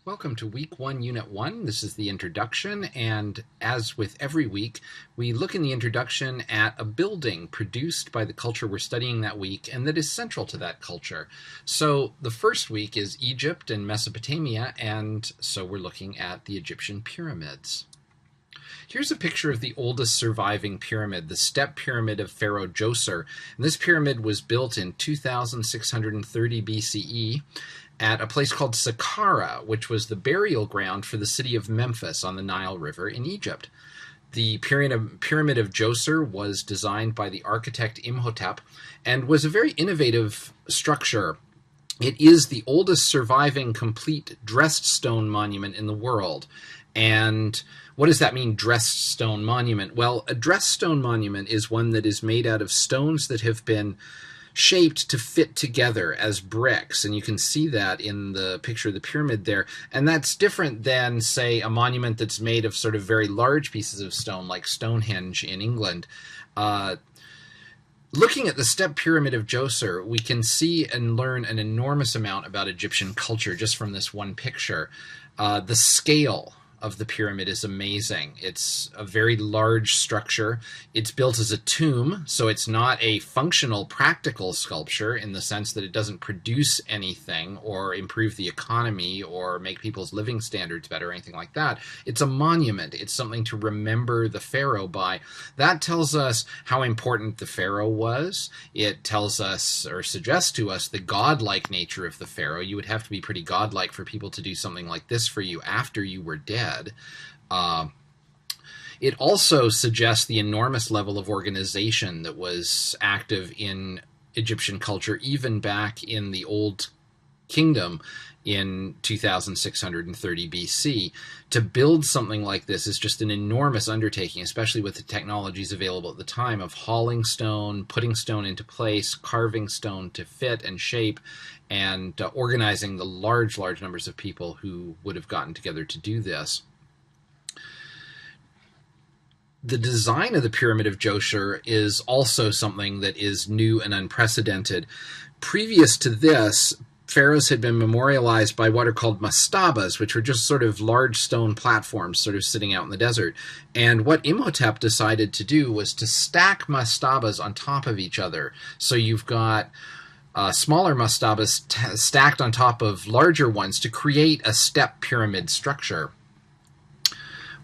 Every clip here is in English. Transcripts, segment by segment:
Welcome to Week 1, Unit 1. This is the introduction, and as with every week, we look in the introduction at a building produced by the culture we're studying that week and that is central to that culture. So the first week is Egypt and Mesopotamia, and so we're looking at the Egyptian pyramids. Here's a picture of the oldest surviving pyramid, the step pyramid of Pharaoh Djoser. And this pyramid was built in 2630 BCE. At a place called Saqqara, which was the burial ground for the city of Memphis on the Nile River in Egypt. The pyramid of Djoser was designed by the architect Imhotep and was a very innovative structure. It is the oldest surviving complete dressed stone monument in the world. And what does that mean, dressed stone monument? Well, a dressed stone monument is one that is made out of stones that have been shaped to fit together as bricks, and you can see that in the picture of the pyramid there. And that's different than, say, a monument that's made of sort of very large pieces of stone, like Stonehenge in England. Looking at the step pyramid of Djoser, we can see and learn an enormous amount about Egyptian culture just from this one picture. The scale of the pyramid is amazing. It's a very large structure. It's built as a tomb, so it's not a functional, practical sculpture in the sense that it doesn't produce anything or improve the economy or make people's living standards better or anything like that. It's a monument. It's something to remember the pharaoh by. That tells us how important the pharaoh was. It tells us or suggests to us the godlike nature of the pharaoh. You would have to be pretty godlike for people to do something like this for you after you were dead. It also suggests the enormous level of organization that was active in Egyptian culture even back in the Old Kingdom in 2630 BC. To build something like this is just an enormous undertaking, especially with the technologies available at the time of hauling stone, putting stone into place, carving stone to fit and shape, and organizing the large numbers of people who would have gotten together to do this. The design of the Pyramid of Djoser is also something that is new and unprecedented. Previous to this, pharaohs had been memorialized by what are called mastabas, which were just sort of large stone platforms sort of sitting out in the desert. And what Imhotep decided to do was to stack mastabas on top of each other. So you've got smaller mastabas stacked on top of larger ones to create a step pyramid structure.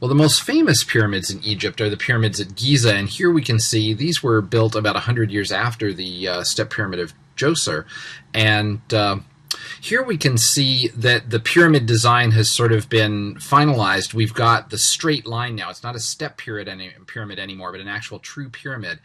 Well, the most famous pyramids in Egypt are the pyramids at Giza, and here we can see these were built about 100 years after the step pyramid of Djoser. And here we can see that the pyramid design has sort of been finalized. We've got the straight line now. It's not a step pyramid anymore, but an actual true pyramid.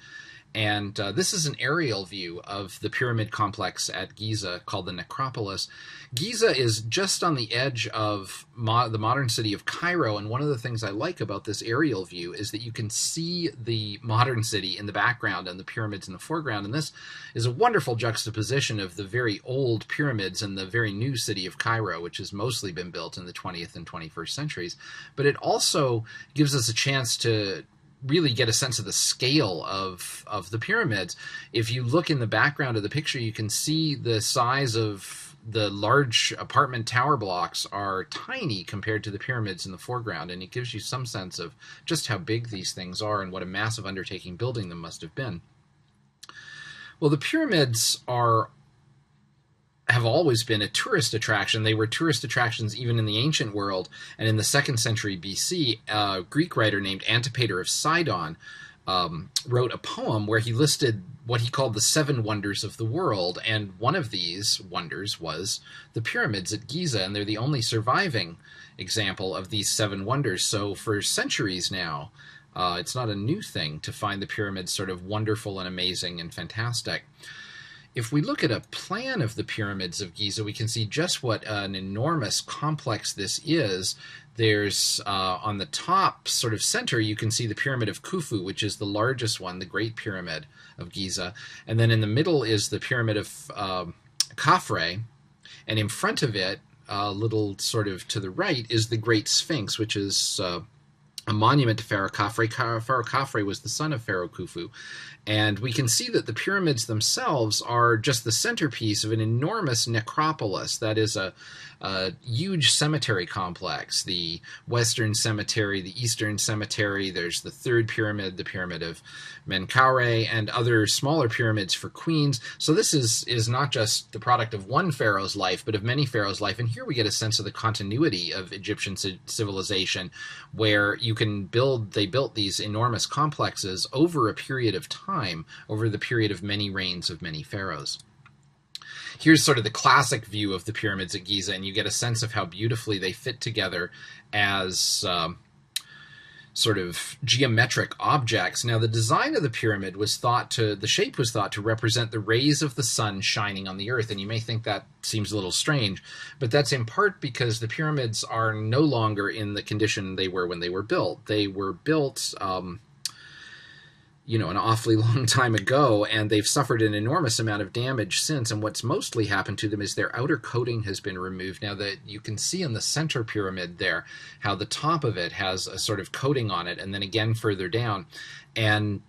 And this is an aerial view of the pyramid complex at Giza called the Necropolis. Giza is just on the edge of the modern city of Cairo, and one of the things I like about this aerial view is that you can see the modern city in the background and the pyramids in the foreground, and this is a wonderful juxtaposition of the very old pyramids and the very new city of Cairo, which has mostly been built in the 20th and 21st centuries. But it also gives us a chance to really get a sense of the scale of the pyramids. If you look in the background of the picture, you can see the size of the large apartment tower blocks are tiny compared to the pyramids in the foreground, and it gives you some sense of just how big these things are and what a massive undertaking building them must have been. Well, the pyramids have always been a tourist attraction. They were tourist attractions even in the ancient world. And in the 2nd century BC, a Greek writer named Antipater of Sidon wrote a poem where he listed what he called the 7 wonders of the world. And one of these wonders was the pyramids at Giza, and they're the only surviving example of these 7 wonders. So for centuries now, it's not a new thing to find the pyramids sort of wonderful and amazing and fantastic. If we look at a plan of the pyramids of Giza, we can see just what an enormous complex this is. There's, on the top sort of center, you can see the Pyramid of Khufu, which is the largest one, the Great Pyramid of Giza. And then in the middle is the Pyramid of Khafre, and in front of it, a little sort of to the right, is the Great Sphinx, which is a monument to Pharaoh Khafre. Pharaoh Khafre was the son of Pharaoh Khufu. And we can see that the pyramids themselves are just the centerpiece of an enormous necropolis. That is a huge cemetery complex. The Western Cemetery, the Eastern Cemetery, there's the third pyramid, the Pyramid of Menkaure, and other smaller pyramids for queens. So this is not just the product of one pharaoh's life, but of many pharaohs' life. And here we get a sense of the continuity of Egyptian civilization, where they built these enormous complexes over a period of time, over the period of many reigns of many pharaohs. Here's sort of the classic view of the pyramids at Giza, and you get a sense of how beautifully they fit together as sort of geometric objects. Now, the design of the pyramid the shape was thought to represent the rays of the sun shining on the earth, and you may think that seems a little strange, but that's in part because the pyramids are no longer in the condition they were when they were built. They were built an awfully long time ago, and they've suffered an enormous amount of damage since, and what's mostly happened to them is their outer coating has been removed. Now, that you can see in the center pyramid there how the top of it has a sort of coating on it, and then again further down. And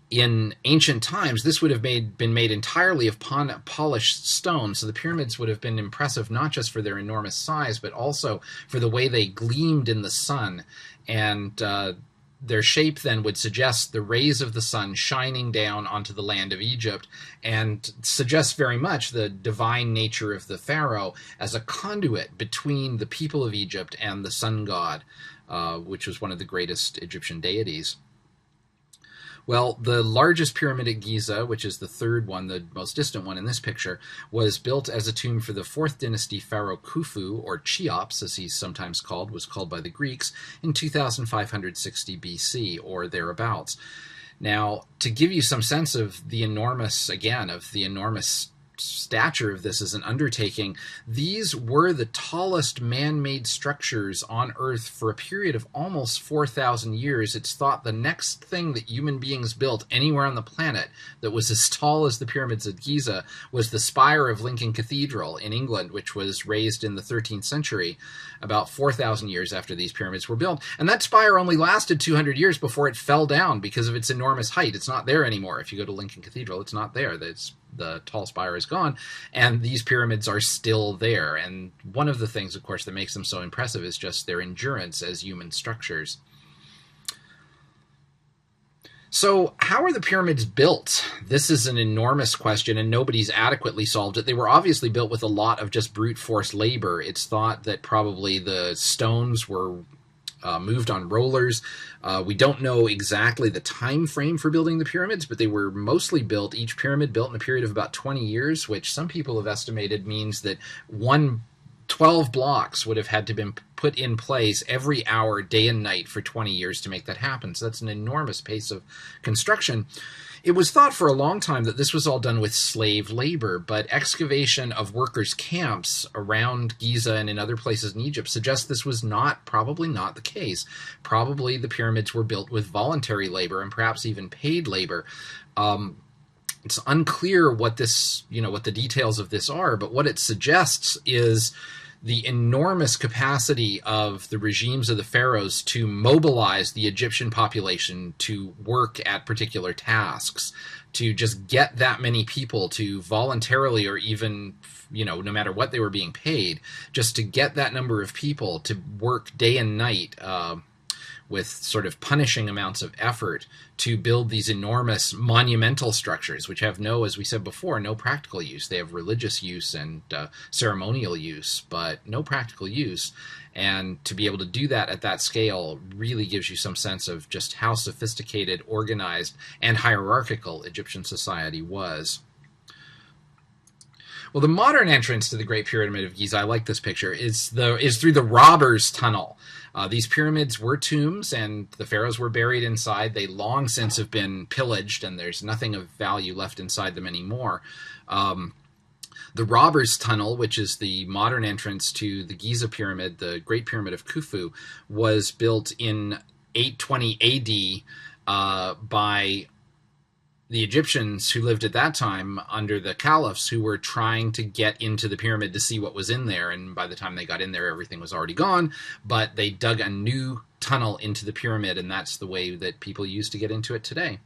in ancient times, this would have been made entirely of polished stone, so the pyramids would have been impressive not just for their enormous size, but also for the way they gleamed in the sun. And their shape then would suggest the rays of the sun shining down onto the land of Egypt, and suggests very much the divine nature of the pharaoh as a conduit between the people of Egypt and the sun god, which was one of the greatest Egyptian deities. Well, the largest pyramid at Giza, which is the third one, the most distant one in this picture, was built as a tomb for the 4th dynasty pharaoh Khufu, or Cheops as he's sometimes called, was called by the Greeks, in 2560 BC, or thereabouts. Now, to give you some sense of the enormous stature of this as an undertaking, these were the tallest man-made structures on Earth for a period of almost 4,000 years. It's thought the next thing that human beings built anywhere on the planet that was as tall as the pyramids at Giza was the spire of Lincoln Cathedral in England, which was raised in the 13th century, about 4,000 years after these pyramids were built. And that spire only lasted 200 years before it fell down because of its enormous height. It's not there anymore. If you go to Lincoln Cathedral, it's not there. The tall spire is gone, and these pyramids are still there. And one of the things, of course, that makes them so impressive is just their endurance as human structures. So how are the pyramids built? This is an enormous question, and nobody's adequately solved it. They were obviously built with a lot of just brute force labor. It's thought that probably the stones were moved on rollers. We don't know exactly the time frame for building the pyramids, but they were mostly built, each pyramid built in a period of about 20 years, which some people have estimated means that 12 blocks would have had to been put in place every hour, day and night, for 20 years to make that happen. So that's an enormous pace of construction. It was thought for a long time that this was all done with slave labor, but excavation of workers' camps around Giza and in other places in Egypt suggests this was probably not the case. Probably the pyramids were built with voluntary labor and perhaps even paid labor. It's unclear what the details of this are, but what it suggests is the enormous capacity of the regimes of the pharaohs to mobilize the Egyptian population to work at particular tasks, to just get that many people to voluntarily, or even, no matter what they were being paid, just to get that number of people to work day and night with sort of punishing amounts of effort to build these enormous monumental structures, which have as we said before, no practical use. They have religious use and ceremonial use, but no practical use. And to be able to do that at that scale really gives you some sense of just how sophisticated, organized, and hierarchical Egyptian society was. Well, the modern entrance to the Great Pyramid of Giza, I like this picture, is through the Robbers' Tunnel. These pyramids were tombs, and the pharaohs were buried inside. They long since have been pillaged, and there's nothing of value left inside them anymore. The Robbers' Tunnel, which is the modern entrance to the Giza Pyramid, the Great Pyramid of Khufu, was built in 820 AD by the Egyptians who lived at that time under the caliphs, who were trying to get into the pyramid to see what was in there. And by the time they got in there, everything was already gone. But they dug a new tunnel into the pyramid, and that's the way that people use to get into it today.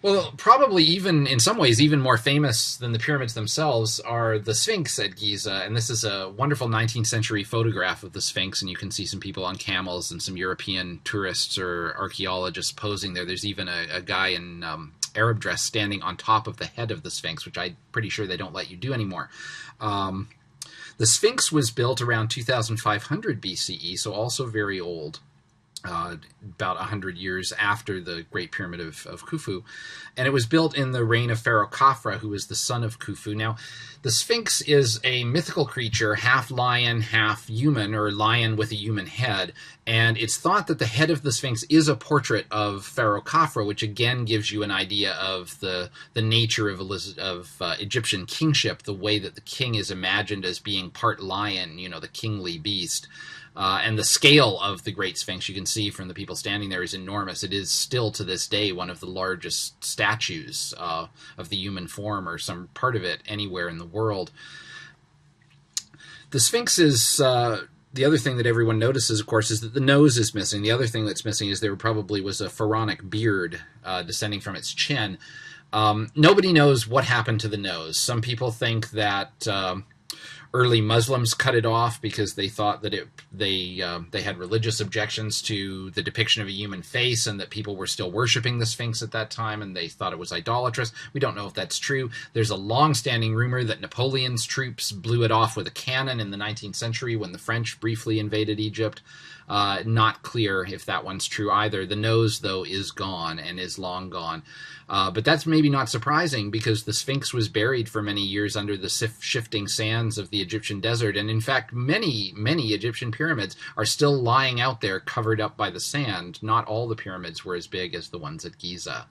Well, probably even in some ways even more famous than the pyramids themselves are the Sphinx at Giza, and this is a wonderful 19th century photograph of the Sphinx, and you can see some people on camels and some European tourists or archaeologists posing there. There's even a guy in Arab dress standing on top of the head of the Sphinx, which I'm pretty sure they don't let you do anymore. The Sphinx was built around 2500 BCE, so also very old. About 100 years after the Great Pyramid of Khufu. And it was built in the reign of Pharaoh Khafra, who was the son of Khufu. Now, the Sphinx is a mythical creature, half lion, half human, or lion with a human head. And it's thought that the head of the Sphinx is a portrait of Pharaoh Khafra, which again gives you an idea of the nature of Egyptian kingship, the way that the king is imagined as being part lion, you know, the kingly beast. And the scale of the Great Sphinx, you can see from the people standing there, is enormous. It is still to this day one of the largest statues of the human form, or some part of it, anywhere in the world. The Sphinx is, the other thing that everyone notices, of course, is that the nose is missing. The other thing that's missing is there probably was a pharaonic beard descending from its chin. Nobody knows what happened to the nose. Some people think that early Muslims cut it off because they thought that they had religious objections to the depiction of a human face, and that people were still worshiping the Sphinx at that time, and they thought it was idolatrous. We don't know if that's true. There's a long-standing rumor that Napoleon's troops blew it off with a cannon in the 19th century when the French briefly invaded Egypt. Not clear if that one's true either. The nose, though, is gone and is long gone. But that's maybe not surprising, because the Sphinx was buried for many years under the shifting sands of the Egyptian desert. And in fact, many Egyptian pyramids are still lying out there covered up by the sand. Not all the pyramids were as big as the ones at Giza.